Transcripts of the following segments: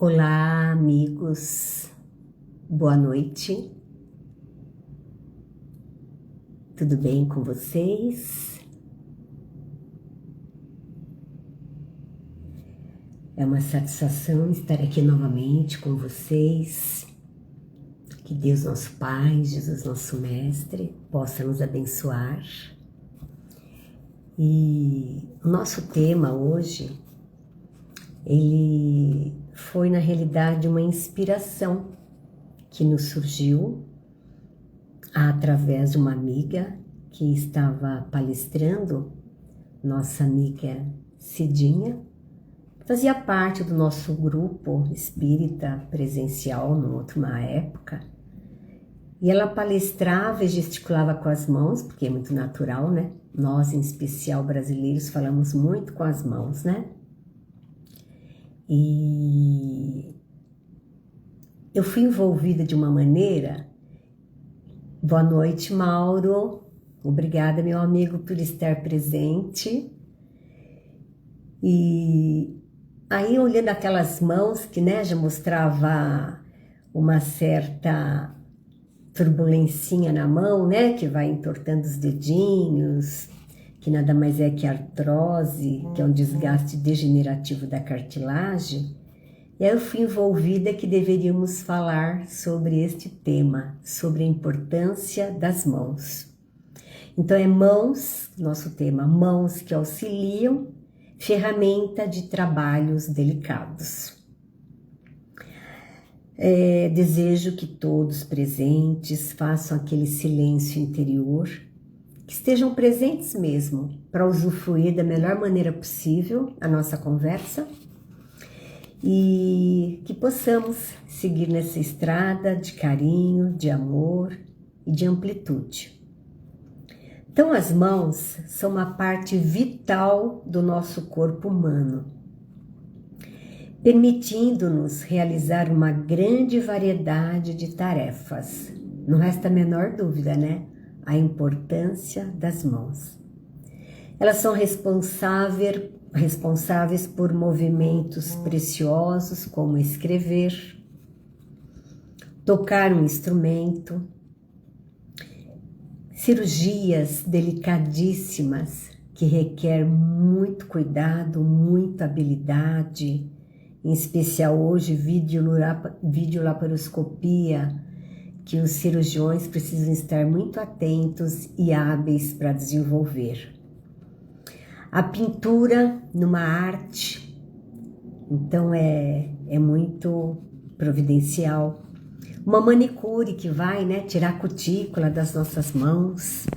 Olá, amigos, boa noite, tudo bem com vocês? É uma satisfação estar aqui novamente com vocês. Que Deus, nosso Pai, Jesus, nosso Mestre, possa nos abençoar. E o nosso tema hoje, ele foi na realidade uma inspiração que nos surgiu através de uma amiga que estava palestrando, nossa amiga Cidinha, fazia parte do nosso grupo espírita presencial numa época, e ela palestrava e gesticulava com as mãos, porque é muito natural, né? Nós, em especial brasileiros, falamos muito com as mãos, né? E eu fui envolvida de uma maneira. Boa noite, Mauro. Obrigada, meu amigo, por estar presente. E aí, olhando aquelas mãos que, né, já mostrava uma certa turbulencinha na mão, né, que vai entortando os dedinhos, que nada mais é que artrose, que é um desgaste degenerativo da cartilagem. E aí eu fui envolvida que deveríamos falar sobre este tema, sobre a importância das mãos. Então é mãos, nosso tema, mãos que auxiliam, ferramenta de trabalhos delicados. Desejo que todos presentes façam aquele silêncio interior, que estejam presentes mesmo, para usufruir da melhor maneira possível a nossa conversa e que possamos seguir nessa estrada de carinho, de amor e de amplitude. Então, as mãos são uma parte vital do nosso corpo humano, permitindo-nos realizar uma grande variedade de tarefas. Não resta a menor dúvida, né? A importância das mãos. Elas são responsáveis por movimentos preciosos como escrever, tocar um instrumento, cirurgias delicadíssimas que requer muito cuidado, muita habilidade, em especial hoje videolaparoscopia, que os cirurgiões precisam estar muito atentos e hábeis para desenvolver. A pintura numa arte, então é muito providencial. Uma manicure que vai, né, tirar a cutícula das nossas mãos.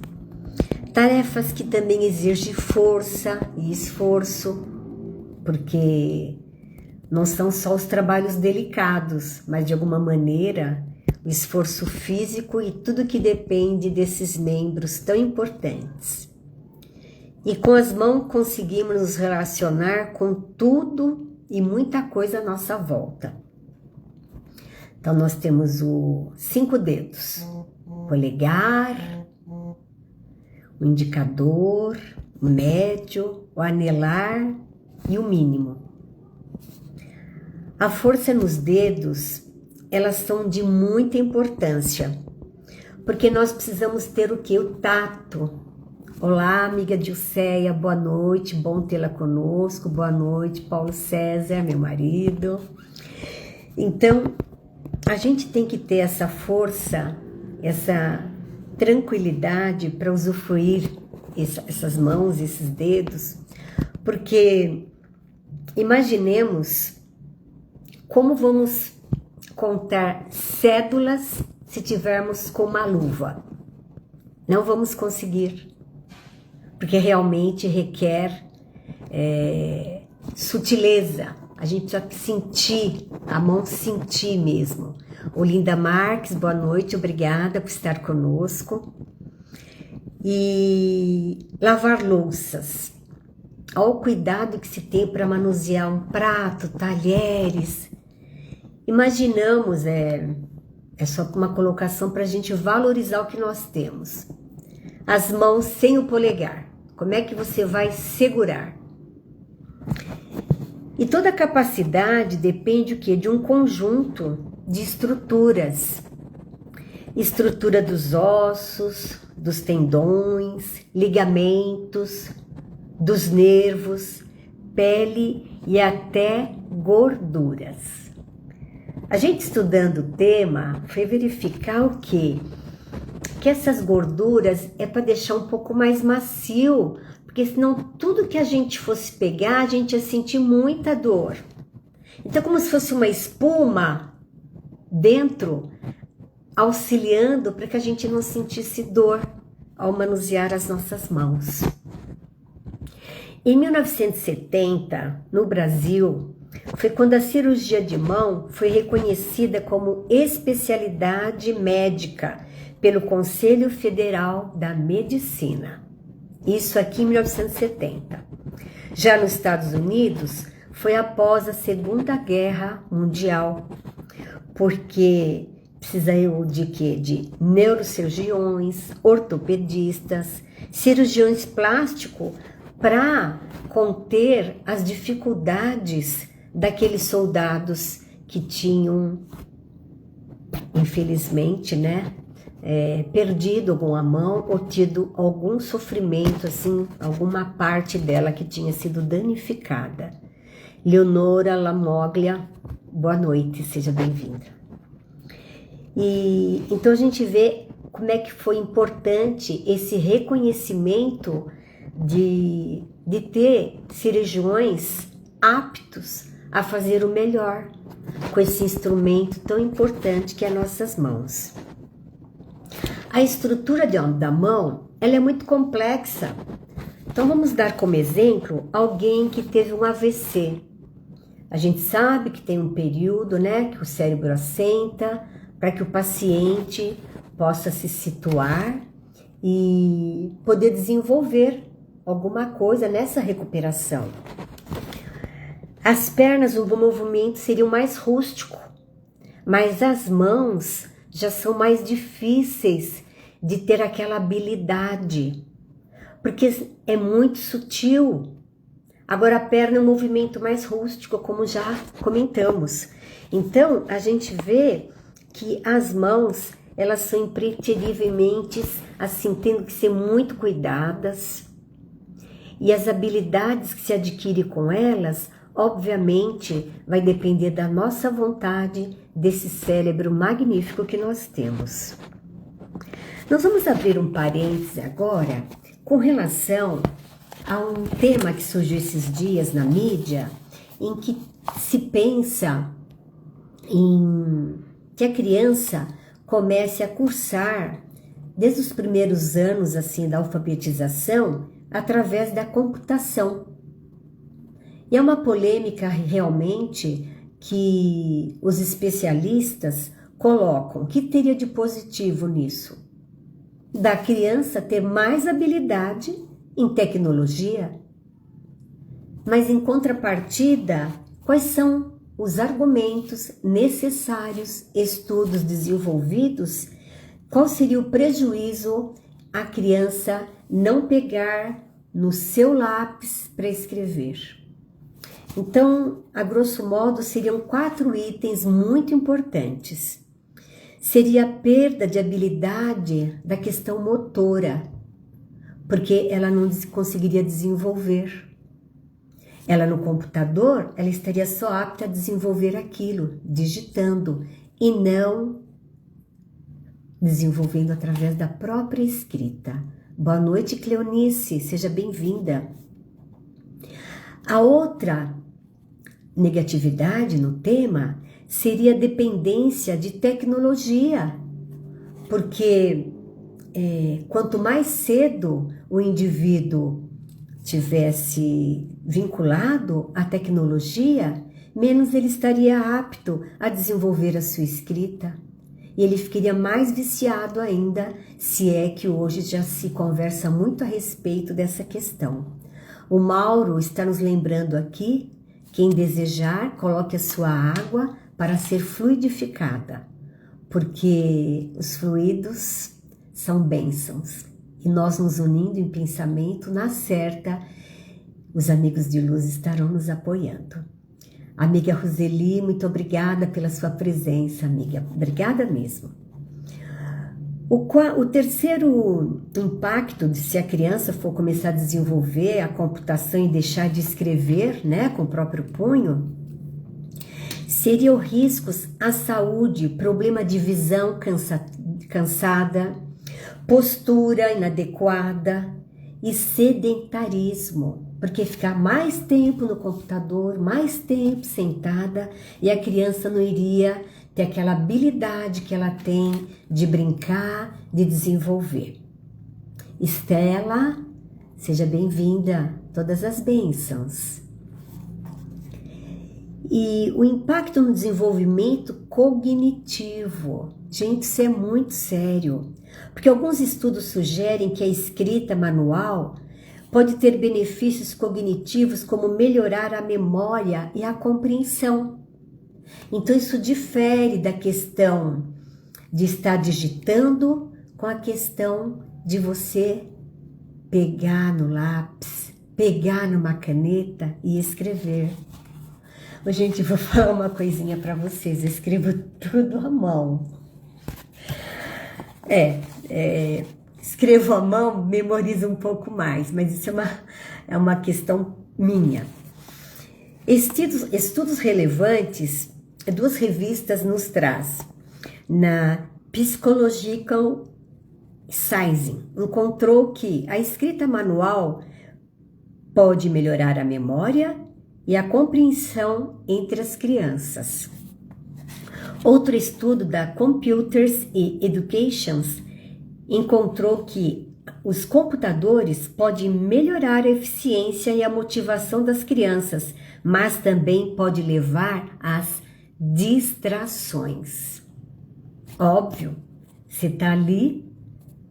Tarefas que também exigem força e esforço, porque não são só os trabalhos delicados, mas de alguma maneira o esforço físico e tudo que depende desses membros tão importantes. E com as mãos conseguimos nos relacionar com tudo e muita coisa à nossa volta. Então nós temos os 5 dedos, o polegar, o indicador, o médio, o anelar e o mínimo. A força nos dedos, elas são de muita importância, porque nós precisamos ter o quê? O tato. Olá, amiga Dilceia, boa noite, bom tê-la conosco, boa noite, Paulo César, meu marido. Então, a gente tem que ter essa força, essa tranquilidade para usufruir essas mãos, esses dedos, porque imaginemos como vamos contar cédulas se tivermos com uma luva. Não vamos conseguir, porque realmente requer sutileza. A gente precisa sentir, a mão sentir mesmo. Olinda Marques, boa noite, obrigada por estar conosco. E lavar louças. Olha o cuidado que se tem para manusear um prato, talheres. Imaginamos, é só uma colocação para a gente valorizar o que nós temos. As mãos sem o polegar. Como é que você vai segurar? E toda capacidade depende o quê? De um conjunto de estruturas. Estrutura dos ossos, dos tendões, ligamentos, dos nervos, pele e até gorduras. A gente estudando o tema foi verificar o quê? Que essas gorduras é para deixar um pouco mais macio, porque senão tudo que a gente fosse pegar, a gente ia sentir muita dor. Então, como se fosse uma espuma dentro, auxiliando para que a gente não sentisse dor ao manusear as nossas mãos. Em 1970, no Brasil, foi quando a cirurgia de mão foi reconhecida como especialidade médica pelo Conselho Federal da Medicina. Isso aqui em 1970. Já nos Estados Unidos, foi após a Segunda Guerra Mundial, porque precisa de quê? De neurocirurgiões, ortopedistas, cirurgiões plásticos para conter as dificuldades daqueles soldados que tinham, infelizmente, né, perdido alguma mão ou tido algum sofrimento, assim, alguma parte dela que tinha sido danificada. Leonora Lamoglia, boa noite, seja bem-vinda. E então a gente vê como é que foi importante esse reconhecimento de ter cirurgiões aptos a fazer o melhor com esse instrumento tão importante que é nossas mãos. A estrutura da mão, ela é muito complexa. Então vamos dar como exemplo alguém que teve um AVC. A gente sabe que tem um período, né, que o cérebro assenta para que o paciente possa se situar e poder desenvolver alguma coisa nessa recuperação. As pernas, o movimento seria mais rústico, mas as mãos já são mais difíceis de ter aquela habilidade, porque é muito sutil. Agora a perna é um movimento mais rústico, como já comentamos. Então a gente vê que as mãos, elas são impreterivelmente, assim, tendo que ser muito cuidadas. E as habilidades que se adquire com elas, obviamente, vai depender da nossa vontade, desse cérebro magnífico que nós temos. Nós vamos abrir um parêntese agora com relação a um tema que surgiu esses dias na mídia, em que se pensa em que a criança comece a cursar, desde os primeiros anos assim da alfabetização, através da computação. E é uma polêmica realmente que os especialistas colocam. O que teria de positivo nisso? Da criança ter mais habilidade em tecnologia, mas em contrapartida, quais são os argumentos necessários, estudos desenvolvidos, qual seria o prejuízo a criança não pegar no seu lápis para escrever? Então, a grosso modo, seriam 4 itens muito importantes. Seria a perda de habilidade da questão motora, porque ela não conseguiria desenvolver. Ela no computador, ela estaria só apta a desenvolver aquilo, digitando, e não desenvolvendo através da própria escrita. Boa noite, Cleonice, seja bem-vinda. A outra negatividade no tema seria a dependência de tecnologia, porque quanto mais cedo o indivíduo tivesse vinculado à tecnologia, menos ele estaria apto a desenvolver a sua escrita. E ele ficaria mais viciado ainda, se é que hoje já se conversa muito a respeito dessa questão. O Mauro está nos lembrando aqui, quem desejar, coloque a sua água para ser fluidificada, porque os fluidos são bênçãos. E nós nos unindo em pensamento, na certa, os amigos de luz estarão nos apoiando. Amiga Roseli, muito obrigada pela sua presença, amiga. Obrigada mesmo. O terceiro impacto de se a criança for começar a desenvolver a computação e deixar de escrever, né, com o próprio punho, seriam riscos à saúde, problema de visão cansada, postura inadequada e sedentarismo, porque ficar mais tempo no computador, mais tempo sentada, e a criança não iria ter aquela habilidade que ela tem de brincar, de desenvolver. Estela, seja bem-vinda, todas as bênçãos. E o impacto no desenvolvimento cognitivo. Gente, isso é muito sério, porque alguns estudos sugerem que a escrita manual pode ter benefícios cognitivos como melhorar a memória e a compreensão. Então isso difere da questão de estar digitando com a questão de você pegar no lápis, pegar numa caneta e escrever. Gente, vou falar uma coisinha para vocês, eu escrevo tudo à mão. Escrevo à mão, memorizo um pouco mais, mas isso é uma questão minha. Estudos relevantes, duas revistas nos traz. Na Psychological Science, encontrou que a escrita manual pode melhorar a memória e a compreensão entre as crianças. Outro estudo da Computers e Education encontrou que os computadores podem melhorar a eficiência e a motivação das crianças, mas também pode levar às distrações. Óbvio, você está ali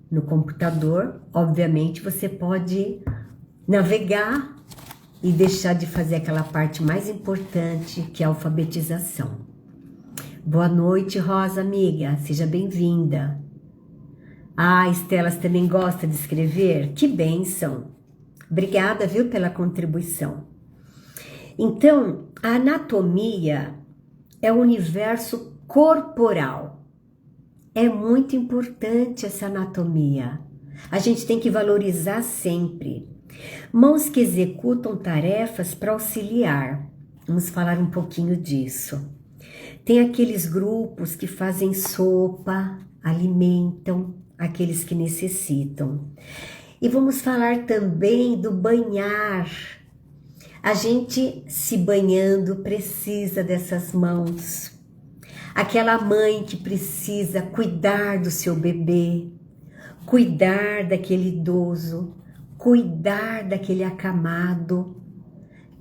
no computador, obviamente você pode navegar e deixar de fazer aquela parte mais importante, que é a alfabetização. Boa noite, Rosa, amiga. Seja bem-vinda. Estela, você também gosta de escrever? Que bênção. Obrigada, viu, pela contribuição. Então, a anatomia é o universo corporal. É muito importante essa anatomia. A gente tem que valorizar sempre. Mãos que executam tarefas para auxiliar. Vamos falar um pouquinho disso. Tem aqueles grupos que fazem sopa, alimentam aqueles que necessitam. E vamos falar também do banhar. A gente se banhando precisa dessas mãos. Aquela mãe que precisa cuidar do seu bebê, cuidar daquele idoso, cuidar daquele acamado.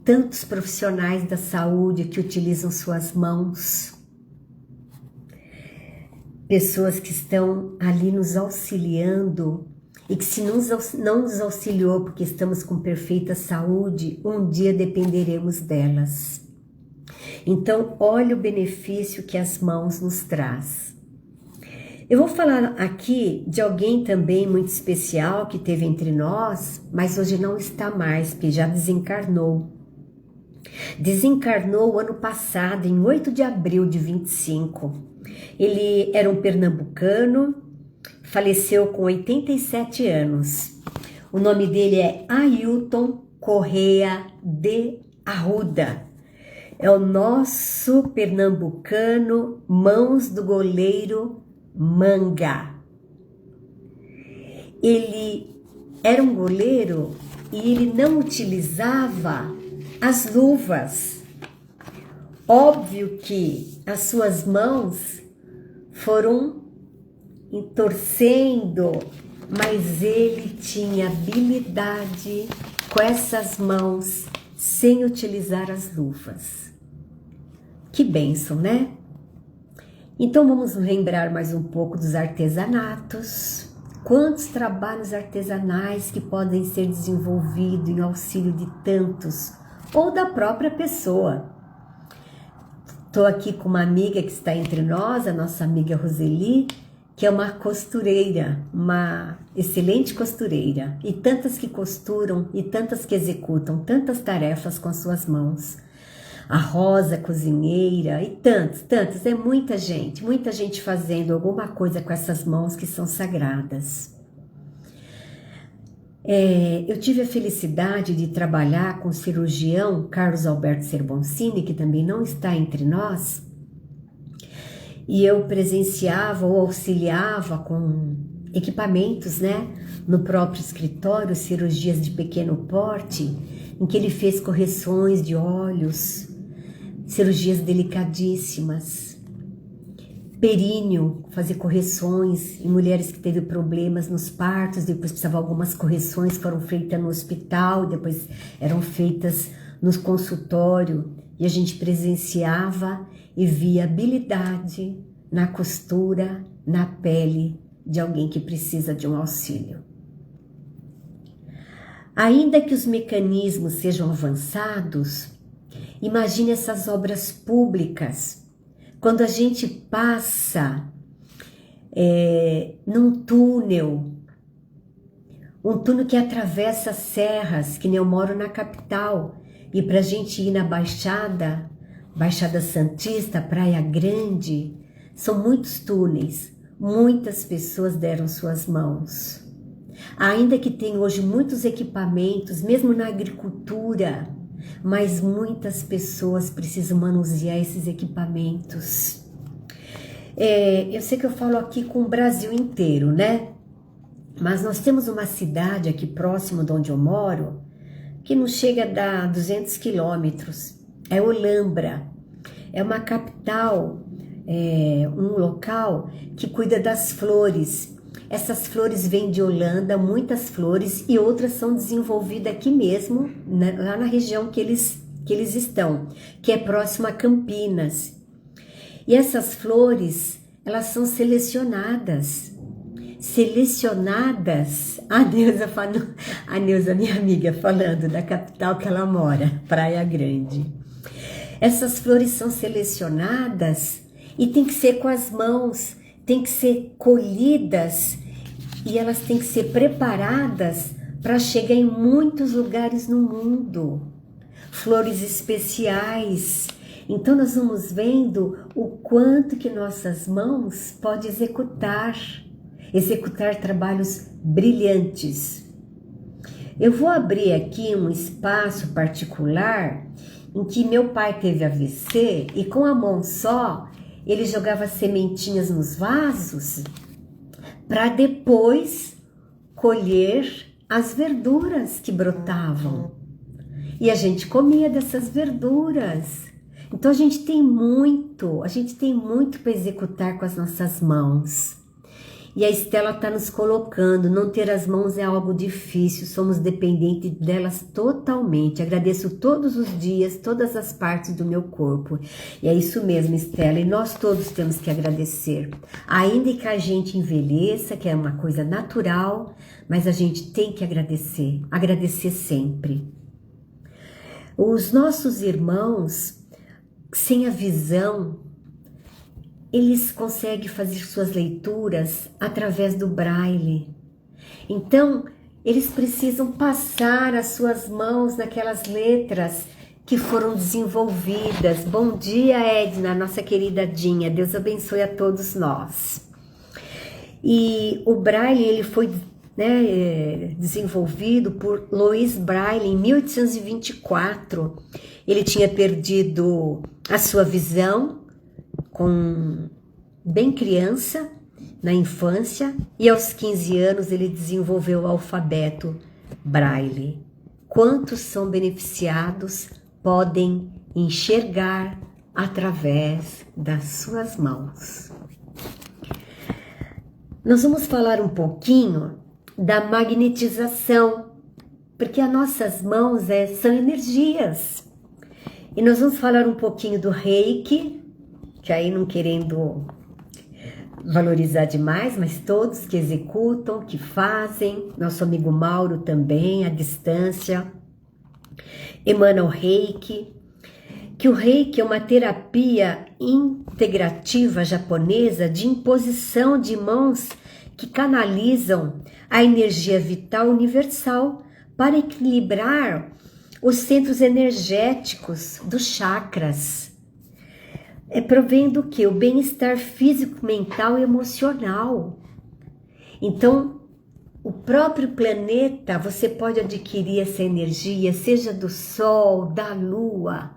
Tantos profissionais da saúde que utilizam suas mãos. Pessoas que estão ali nos auxiliando e que se não nos auxiliou porque estamos com perfeita saúde, um dia dependeremos delas. Então, olha o benefício que as mãos nos traz. Eu vou falar aqui de alguém também muito especial que teve entre nós, mas hoje não está mais, porque já desencarnou. Desencarnou ano passado, em 8 de abril de 25. Ele era um pernambucano, faleceu com 87 anos. O nome dele é Ailton Correia de Arruda. É o nosso pernambucano, mãos do goleiro Manga. Ele era um goleiro e ele não utilizava as luvas. Óbvio que as suas mãos foram entorcendo, mas ele tinha habilidade com essas mãos sem utilizar as luvas. Que bênção, né? Então vamos lembrar mais um pouco dos artesanatos. Quantos trabalhos artesanais que podem ser desenvolvidos em auxílio de tantos ou da própria pessoa. Estou aqui com uma amiga que está entre nós, a nossa amiga Roseli, que é uma costureira, uma excelente costureira, e tantas que costuram e tantas que executam tantas tarefas com as suas mãos. a Rosa cozinheira e tantos, é muita gente fazendo alguma coisa com essas mãos que são sagradas. Eu tive a felicidade de trabalhar com o cirurgião Carlos Alberto Serboncini, que também não está entre nós, e eu presenciava ou auxiliava com equipamentos, né, no próprio escritório, cirurgias de pequeno porte, em que ele fez correções de olhos, cirurgias delicadíssimas, períneo, fazer correções em mulheres que teve problemas nos partos, depois precisavam algumas correções, foram feitas no hospital, depois eram feitas no consultório, e a gente presenciava e via habilidade na costura, na pele de alguém que precisa de um auxílio. Ainda que os mecanismos sejam avançados, imagine essas obras públicas, quando a gente passa num túnel, um túnel que atravessa serras, que nem eu moro na capital, e para a gente ir na Baixada Santista, Praia Grande, são muitos túneis, muitas pessoas deram suas mãos. Ainda que tem hoje muitos equipamentos, mesmo na agricultura, mas muitas pessoas precisam manusear esses equipamentos. Eu sei que eu falo aqui com o Brasil inteiro, né? Mas nós temos uma cidade aqui próximo de onde eu moro, que não chega a dar 200 quilômetros. É Olambra. É uma capital, um local que cuida das flores. Essas flores vêm de Holanda, muitas flores, e outras são desenvolvidas aqui mesmo, lá na região que eles estão, que é próximo a Campinas. E essas flores, elas são selecionadas, a Neuza, minha amiga, falando da capital que ela mora, Praia Grande. Essas flores são selecionadas e tem que ser com as mãos, tem que ser colhidas e elas têm que ser preparadas para chegar em muitos lugares no mundo. Flores especiais. Então nós vamos vendo o quanto que nossas mãos podem executar trabalhos brilhantes. Eu vou abrir aqui um espaço particular em que meu pai teve AVC e com a mão só ele jogava sementinhas nos vasos para depois colher as verduras que brotavam. E a gente comia dessas verduras. Então a gente tem muito para executar com as nossas mãos. E a Estela está nos colocando, não ter as mãos é algo difícil, somos dependentes delas totalmente. Agradeço todos os dias, todas as partes do meu corpo. E é isso mesmo, Estela, e nós todos temos que agradecer. Ainda que a gente envelheça, que é uma coisa natural, mas a gente tem que agradecer sempre. Os nossos irmãos, sem a visão, eles conseguem fazer suas leituras através do braille. Então, eles precisam passar as suas mãos naquelas letras que foram desenvolvidas. Bom dia, Edna, nossa querida Dinha. Deus abençoe a todos nós. E o braille, ele foi desenvolvido por Louis Braille em 1824. Ele tinha perdido a sua visão bem criança, na infância, e aos 15 anos ele desenvolveu o alfabeto Braille. Quantos são beneficiados podem enxergar através das suas mãos. Nós vamos falar um pouquinho da magnetização, porque as nossas mãos são energias. E nós vamos falar um pouquinho do Reiki, que aí não querendo valorizar demais, mas todos que executam, que fazem, nosso amigo Mauro também, à distância, emana o Reiki, que o Reiki é uma terapia integrativa japonesa de imposição de mãos que canalizam a energia vital universal para equilibrar os centros energéticos dos chakras. Provém do quê? O bem-estar físico, mental e emocional. Então, o próprio planeta, você pode adquirir essa energia, seja do Sol, da Lua,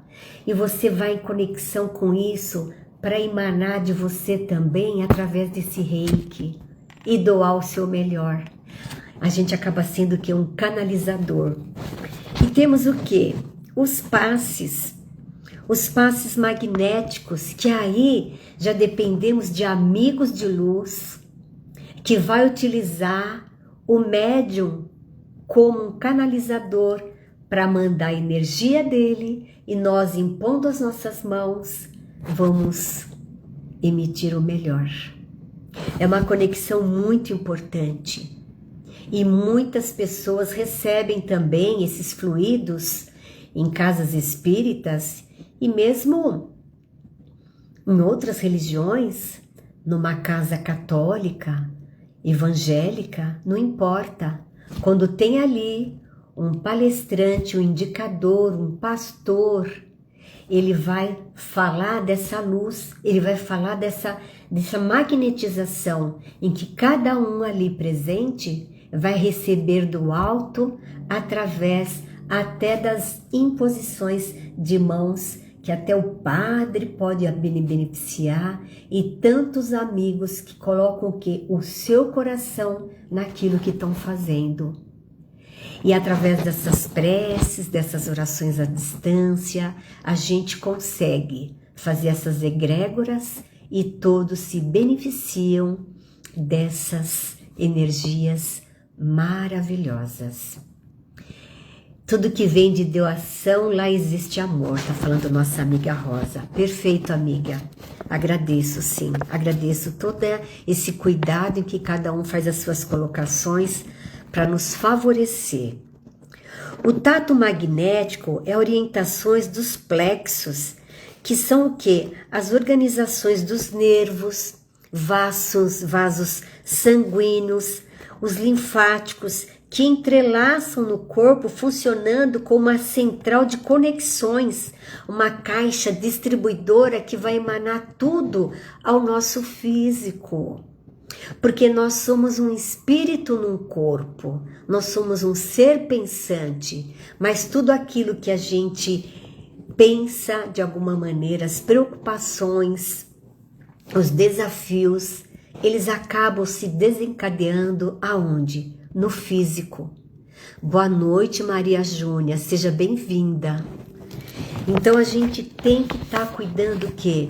e você vai em conexão com isso para emanar de você também através desse reiki e doar o seu melhor. A gente acaba sendo que um canalizador. E temos o quê? Os passes magnéticos, que aí já dependemos de amigos de luz, que vai utilizar o médium como um canalizador para mandar a energia dele e nós, impondo as nossas mãos, vamos emitir o melhor. É uma conexão muito importante e muitas pessoas recebem também esses fluidos em casas espíritas e mesmo em outras religiões, numa casa católica, evangélica, não importa. Quando tem ali um palestrante, um indicador, um pastor, ele vai falar dessa luz, ele vai falar dessa magnetização em que cada um ali presente vai receber do alto através até das imposições de mãos que até o padre pode beneficiar e tantos amigos que colocam o quê? O seu coração naquilo que estão fazendo. E através dessas preces, dessas orações à distância, a gente consegue fazer essas egrégoras e todos se beneficiam dessas energias maravilhosas. Tudo que vem de doação, lá existe amor, tá falando nossa amiga Rosa. Perfeito, amiga. Agradeço, sim. Agradeço todo esse cuidado em que cada um faz as suas colocações para nos favorecer. O tato magnético é orientações dos plexos, que são o quê? As organizações dos nervos, vasos sanguíneos, os linfáticos, que entrelaçam no corpo, funcionando como uma central de conexões, uma caixa distribuidora que vai emanar tudo ao nosso físico. Porque nós somos um espírito num corpo, nós somos um ser pensante, mas tudo aquilo que a gente pensa de alguma maneira, as preocupações, os desafios, eles acabam se desencadeando aonde? No físico. Boa noite, Maria Júnia, seja bem-vinda. Então a gente tem que estar cuidando o quê?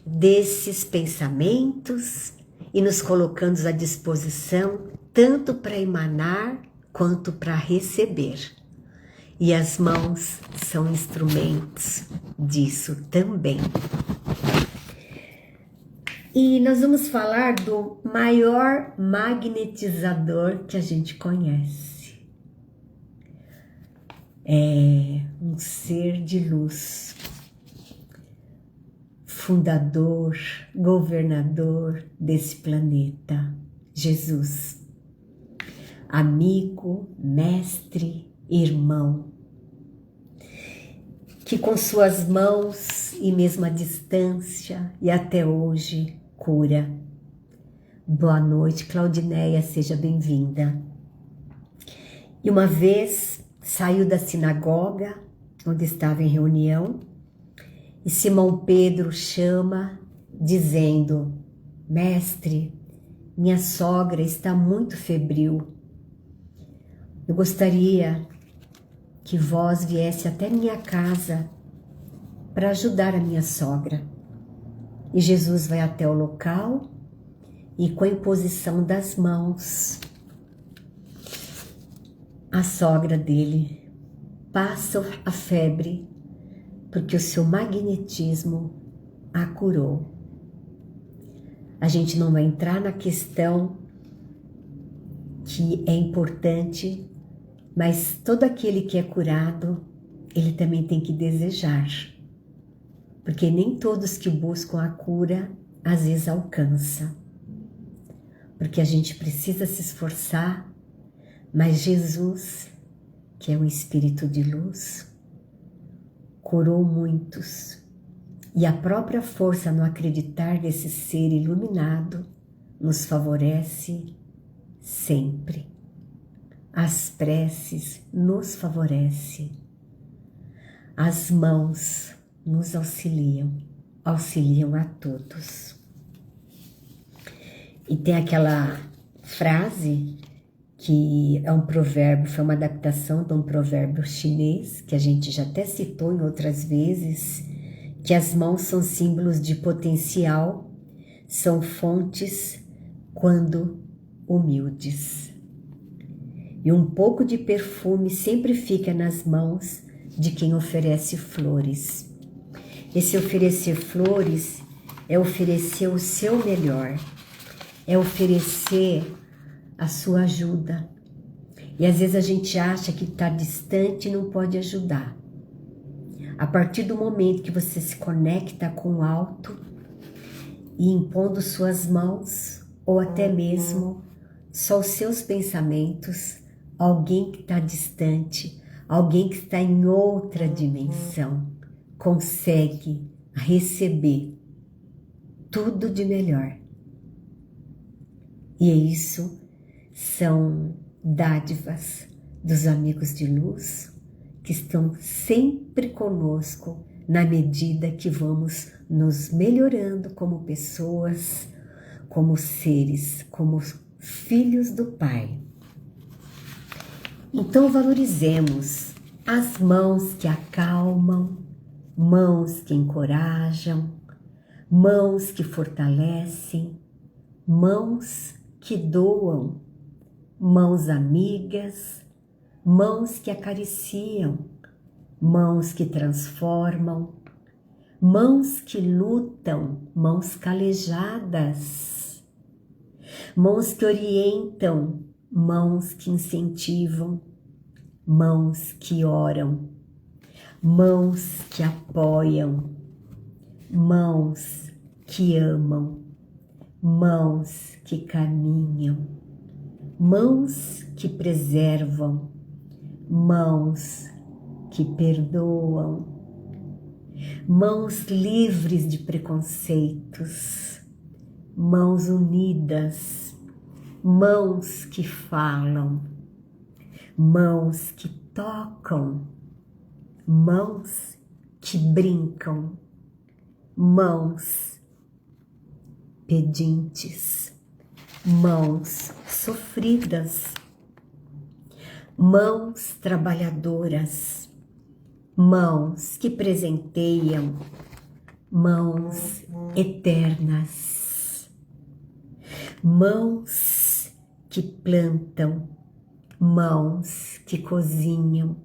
Desses pensamentos e nos colocando à disposição tanto para emanar quanto para receber. E as mãos são instrumentos disso também. E nós vamos falar do maior magnetizador que a gente conhece. É um ser de luz, fundador, governador desse planeta, Jesus. Amigo, mestre, irmão, que com suas mãos e mesmo à distância e até hoje cura. Boa noite, Claudineia, seja bem-vinda. E uma vez saiu da sinagoga, onde estava em reunião, e Simão Pedro chama, dizendo: Mestre, minha sogra está muito febril. Eu gostaria que vós viesse até minha casa para ajudar a minha sogra. E Jesus vai até o local e com a imposição das mãos, a sogra dele passa a febre porque o seu magnetismo a curou. A gente não vai entrar na questão que é importante, mas todo aquele que é curado, ele também tem que desejar. Porque nem todos que buscam a cura, às vezes alcançam. Porque a gente precisa se esforçar, mas Jesus, que é um espírito de luz, curou muitos. E a própria força no acreditar desse ser iluminado nos favorece sempre. As preces nos favorecem. As mãos nos auxiliam a todos. E tem aquela frase que é um provérbio, foi uma adaptação de um provérbio chinês, que a gente já até citou em outras vezes, que as mãos são símbolos de potencial, são fontes quando humildes. E um pouco de perfume sempre fica nas mãos de quem oferece flores. Esse oferecer flores é oferecer o seu melhor, é oferecer a sua ajuda. E às vezes a gente acha que está distante e não pode ajudar. A partir do momento que você se conecta com o alto e impondo suas mãos, ou até mesmo só os seus pensamentos, alguém que está distante, alguém que está em outra dimensão, consegue receber tudo de melhor. E isso são dádivas dos amigos de luz que estão sempre conosco na medida que vamos nos melhorando como pessoas, como seres, como filhos do Pai. Então valorizemos as mãos que acalmam, mãos que encorajam, mãos que fortalecem, mãos que doam, mãos amigas, mãos que acariciam, mãos que transformam, mãos que lutam, mãos calejadas, mãos que orientam, mãos que incentivam, mãos que oram, mãos que apoiam, mãos que amam, mãos que caminham, mãos que preservam, mãos que perdoam, mãos livres de preconceitos, mãos unidas, mãos que falam, mãos que tocam, mãos que brincam, mãos pedintes, mãos sofridas, mãos trabalhadoras, mãos que presenteiam, mãos eternas, mãos que plantam, mãos que cozinham,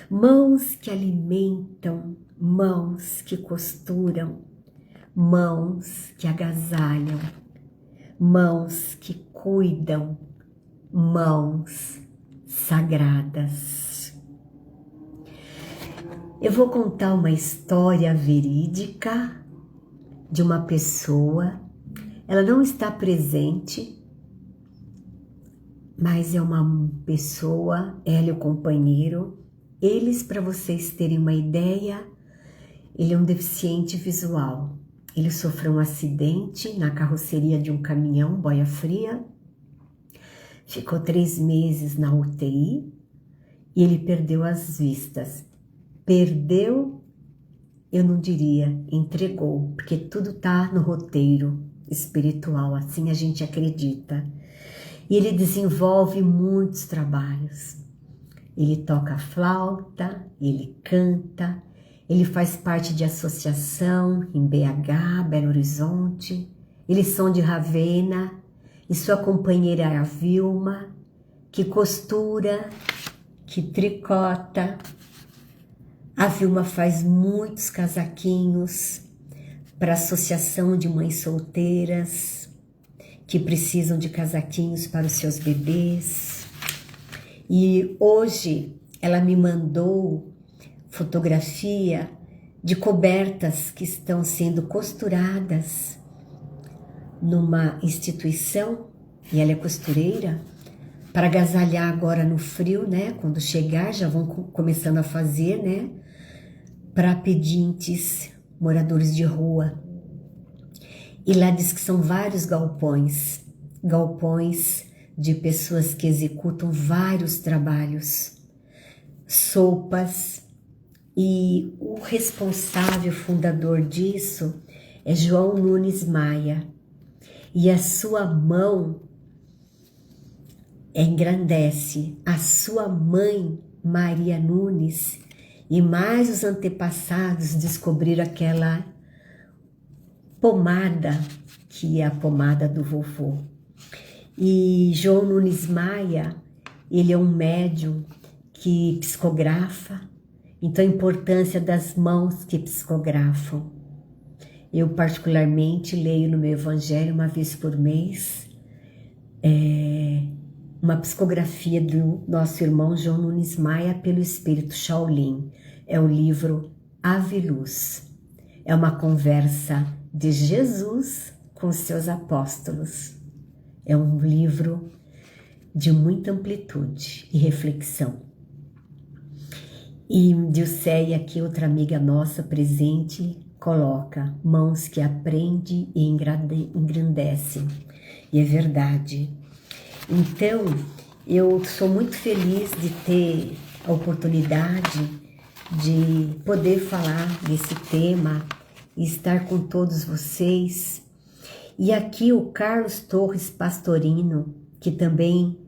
mãos que alimentam, mãos que costuram, mãos que agasalham, mãos que cuidam, mãos sagradas. Eu vou contar uma história verídica de uma pessoa. Ela não está presente, mas é uma pessoa, ela e o companheiro. Eles, para vocês terem uma ideia, ele é um deficiente visual. Ele sofreu um acidente na carroceria de um caminhão, boia fria. Ficou 3 meses na UTI e ele perdeu as vistas. Perdeu, eu não diria, entregou, porque tudo está no roteiro espiritual, assim a gente acredita. E ele desenvolve muitos trabalhos. Ele toca flauta, ele canta, ele faz parte de associação em BH, Belo Horizonte. Eles são de Ravenna e sua companheira é a Vilma, que costura, que tricota. A Vilma faz muitos casaquinhos para a Associação de Mães Solteiras que precisam de casaquinhos para os seus bebês. E hoje ela me mandou fotografia de cobertas que estão sendo costuradas numa instituição, e ela é costureira, para agasalhar agora no frio, né? Quando chegar, já vão começando a fazer, né? Para pedintes, moradores de rua. E lá diz que são vários galpões de pessoas que executam vários trabalhos, sopas, e o responsável, fundador disso é João Nunes Maia, e a sua mão engrandece, a sua mãe Maria Nunes e mais os antepassados descobriram aquela pomada que é a pomada do vovô. E João Nunes Maia, ele é um médium que psicografa, então a importância das mãos que psicografam. Eu particularmente leio no meu evangelho uma vez por mês uma psicografia do nosso irmão João Nunes Maia pelo Espírito Shaolin. É o livro Ave Luz. É uma conversa de Jesus com seus apóstolos. É um livro de muita amplitude e reflexão. E Dilceia, aqui outra amiga nossa presente, coloca mãos que aprendem e engrandecem. E é verdade. Então, eu sou muito feliz de ter a oportunidade de poder falar desse tema e estar com todos vocês. E aqui o Carlos Torres Pastorino, que também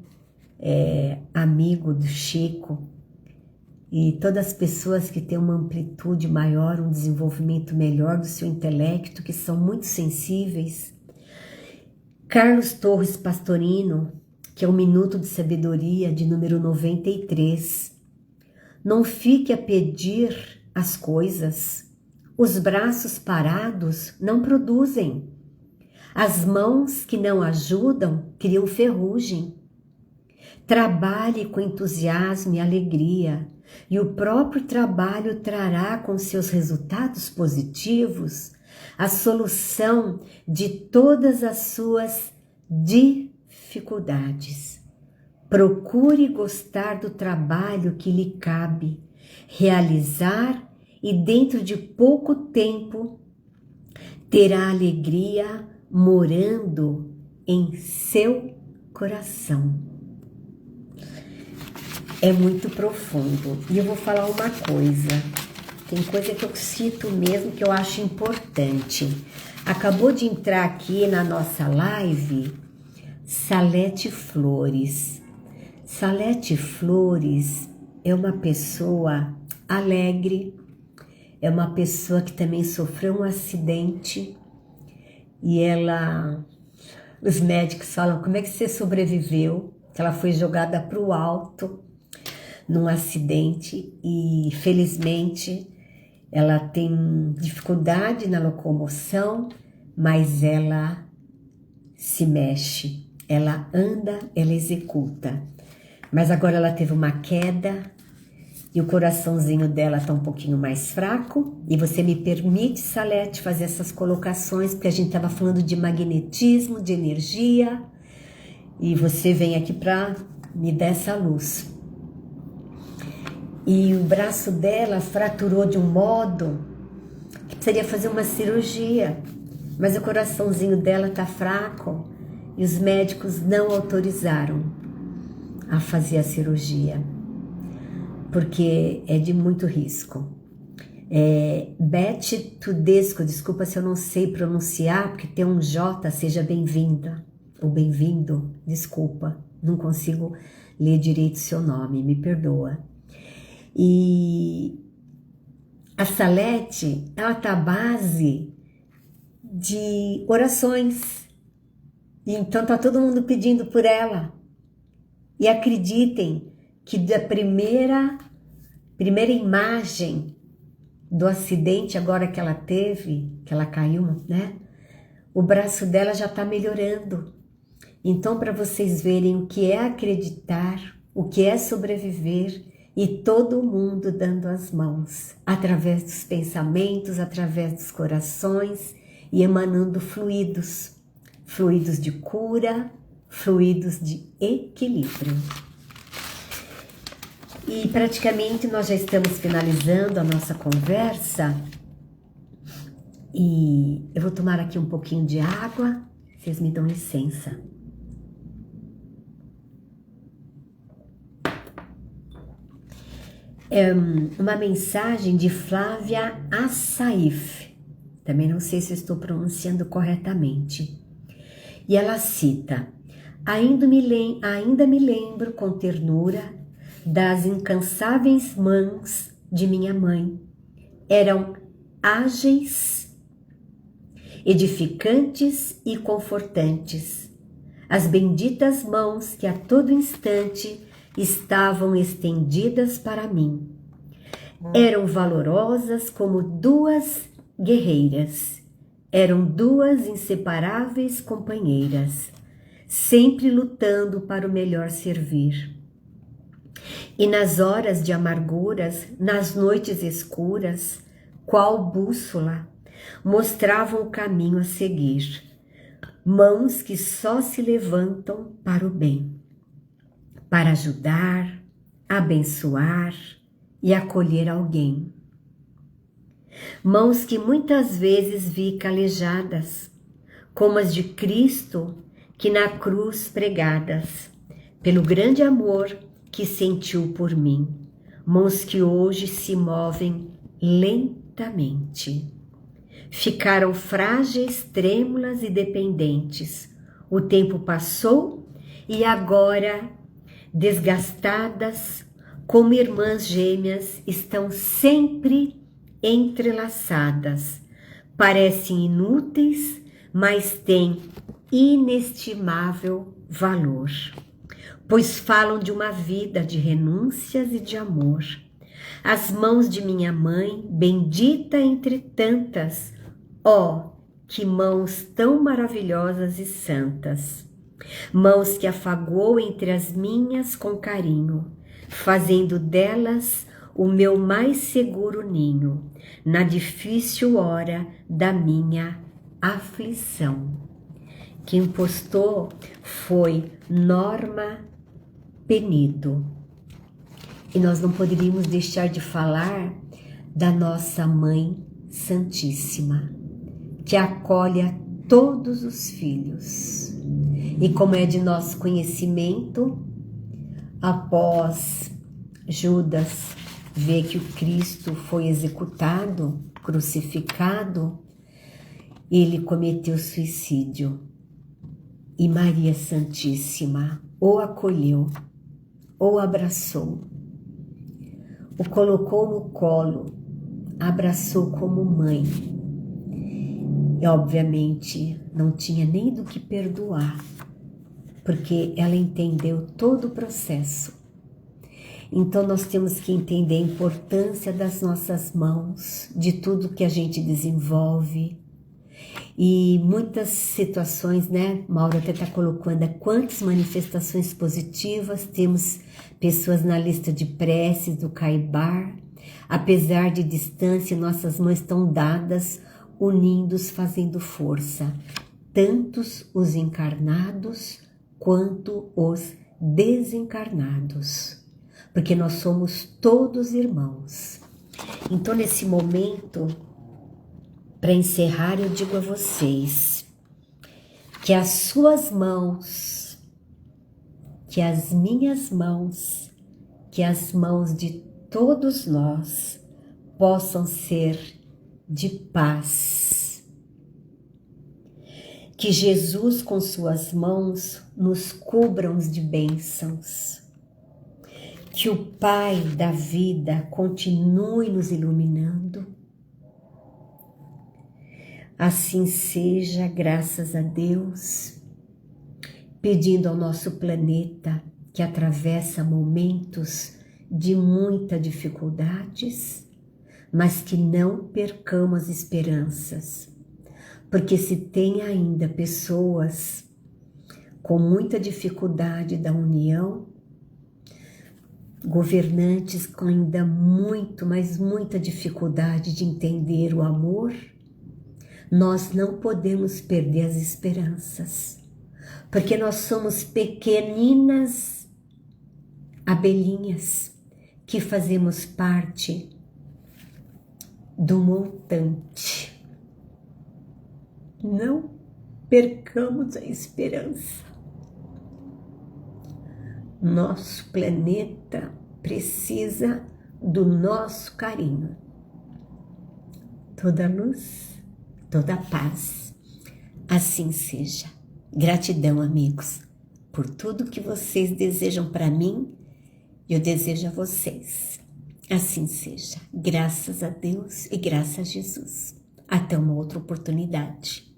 é amigo do Chico, e todas as pessoas que têm uma amplitude maior, um desenvolvimento melhor do seu intelecto, que são muito sensíveis. Carlos Torres Pastorino, que é o Minuto de Sabedoria de número 93. Não fique a pedir as coisas. Os braços parados não produzem. As mãos que não ajudam criam ferrugem. Trabalhe com entusiasmo e alegria, e o próprio trabalho trará com seus resultados positivos a solução de todas as suas dificuldades. Procure gostar do trabalho que lhe cabe, realizar e dentro de pouco tempo terá alegria morando em seu coração. É muito profundo. E eu vou falar uma coisa. Tem coisa que eu cito mesmo que eu acho importante. Acabou de entrar aqui na nossa live Salete Flores. Salete Flores é uma pessoa alegre, é uma pessoa que também sofreu um acidente e os médicos falam, como é que você sobreviveu? Que ela foi jogada para o alto num acidente e felizmente ela tem dificuldade na locomoção, mas ela se mexe, ela anda, ela executa. Mas agora ela teve uma queda e o coraçãozinho dela está um pouquinho mais fraco. E você me permite, Salete, fazer essas colocações, porque a gente estava falando de magnetismo, de energia, e você vem aqui para me dar essa luz. E o braço dela fraturou de um modo que precisaria fazer uma cirurgia, mas o coraçãozinho dela está fraco e os médicos não autorizaram a fazer a cirurgia, porque é de muito risco. Beth Tudesco, desculpa se eu não sei pronunciar, porque tem um J, seja bem-vinda, ou bem-vindo, desculpa, não consigo ler direito seu nome, me perdoa. E a Salete, ela tá à base de orações, e então tá todo mundo pedindo por ela. E acreditem que da primeira imagem do acidente agora que ela teve, que ela caiu, né? O braço dela já tá melhorando. Então, para vocês verem o que é acreditar, o que é sobreviver, e todo mundo dando as mãos, através dos pensamentos, através dos corações e emanando fluidos de cura, fluidos de equilíbrio. E praticamente nós já estamos finalizando a nossa conversa. E eu vou tomar aqui um pouquinho de água, vocês me dão licença. É uma mensagem de Flávia Assaif, também não sei se eu estou pronunciando corretamente. E ela cita: ainda me lembro com ternura das incansáveis mãos de minha mãe. Eram ágeis, edificantes e confortantes. As benditas mãos que a todo instante estavam estendidas para mim. Eram valorosas como duas guerreiras. Eram duas inseparáveis companheiras, sempre lutando para o melhor servir. E nas horas de amarguras, nas noites escuras, qual bússola, mostravam o caminho a seguir. Mãos que só se levantam para o bem, para ajudar, abençoar e acolher alguém. Mãos que muitas vezes vi calejadas, como as de Cristo que na cruz pregadas, pelo grande amor que sentiu por mim. Mãos que hoje se movem lentamente. Ficaram frágeis, trêmulas e dependentes. O tempo passou e agora, desgastadas, como irmãs gêmeas, estão sempre entrelaçadas. Parecem inúteis, mas têm inestimável valor, pois falam de uma vida de renúncias e de amor. As mãos de minha mãe, bendita entre tantas, ó, que mãos tão maravilhosas e santas. Mãos que afagou entre as minhas com carinho, fazendo delas o meu mais seguro ninho, na difícil hora da minha aflição. Quem postou foi Norma Penido. E nós não poderíamos deixar de falar da nossa Mãe Santíssima, que acolhe a todos os filhos. E como é de nosso conhecimento, após Judas ver que o Cristo foi executado, crucificado, ele cometeu suicídio. E Maria Santíssima o acolheu, o abraçou, o colocou no colo, abraçou como mãe. E obviamente não tinha nem do que perdoar, porque ela entendeu todo o processo. Então nós temos que entender a importância das nossas mãos, de tudo que a gente desenvolve. E muitas situações, né? Mauro até está colocando quantas manifestações positivas. Temos pessoas na lista de preces do Caibar. Apesar de distância, nossas mãos estão dadas, unindo-os, fazendo força. Tantos os encarnados quanto os desencarnados. Porque nós somos todos irmãos. Então, nesse momento, para encerrar, eu digo a vocês que as suas mãos, que as minhas mãos, que as mãos de todos nós possam ser de paz. Que Jesus com suas mãos nos cubra de bênçãos. Que o Pai da vida continue nos iluminando. Assim seja, graças a Deus, pedindo ao nosso planeta que atravessa momentos de muitas dificuldades, mas que não percamos as esperanças, porque se tem ainda pessoas com muita dificuldade da união, governantes com ainda mas muita dificuldade de entender o amor, nós não podemos perder as esperanças, porque nós somos pequeninas abelhinhas que fazemos parte do montante. Não percamos a esperança. Nosso planeta precisa do nosso carinho. Toda luz, toda paz. Assim seja. Gratidão, amigos, por tudo que vocês desejam para mim, eu desejo a vocês. Assim seja. Graças a Deus e graças a Jesus. Até uma outra oportunidade.